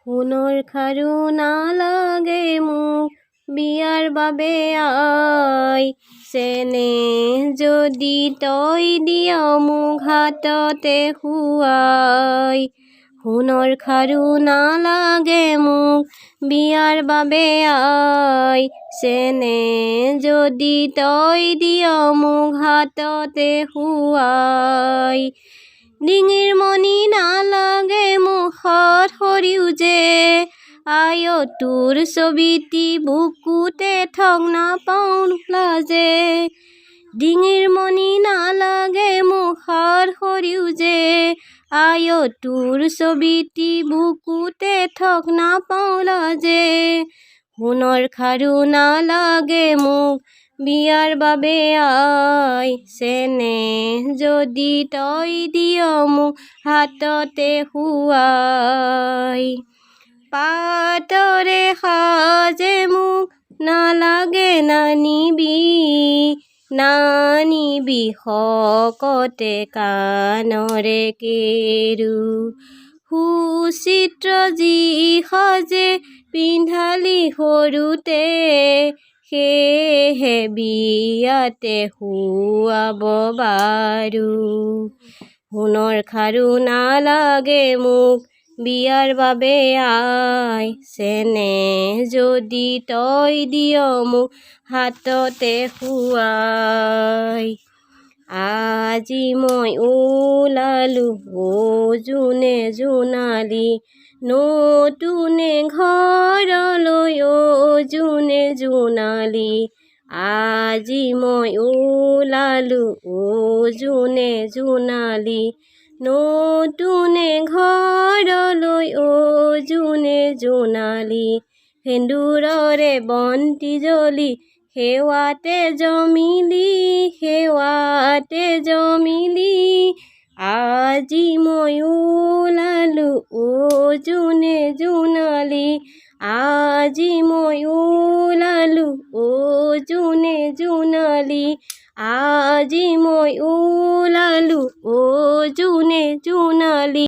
সোণৰ খাৰু নালাগে মোক বিয়াৰ বাবে আই, চেনেহ যদি তই দিয় মোক হাততে শুৱাই। সোণৰ খাৰু নালাগে মোক বিয়াৰ বাবে আই, চেনেহ যদি তই দিয় মোক হাততে শুৱাই। ডিঙিৰ মণি নালাগে মোক হাত সৰিও যে আই অ তোৰ ছবিটি বুকুতে থক নাপাওঁ লাজে। ডিঙিৰ মণি নালাগে মোক হাত সৰিও যে আই অ তোৰ ছবিটি বুকুতে থক নাপাওঁ লাজে। সোণৰ খাৰু নালাগে মোক বিয়াৰ বাবে আই, চেনেহ যদি তই দিয় মোক হাততে শুৱাই। পাটৰে সাজে মোক নালাগে নানিবি, নানিবি শকতে কাণৰে কেৰু। সুচিত্ৰ যি সাজে পিন্ধালি সৰুতে, সেয়েহে বিয়াতে শুৱাব বাৰু। সোণৰ খাৰু নালাগে মোক বিয়াৰ বাবে আই, চেনেহ যদি তই দিয় মোক হাততে শুৱাই। আজি মই ওলালো অ জোনে জোনালী, নতুনে ঘৰলৈ অ জোনে জোনালী। আজি মই ওলালো অ জোনে জোনালী, নতুনে ঘৰলৈ অ জোনে জোনালী। সেন্দুৰৰে বন্তি জ্বলি সেৱাতে জমিলি, সেৱাতে জমিলি। আজি মই ওলালো অ জোনে জোনালী, আজি মই ওলালো অ জোনে জোনালী। আজি মই ওলালো অ জোনে জোনালী।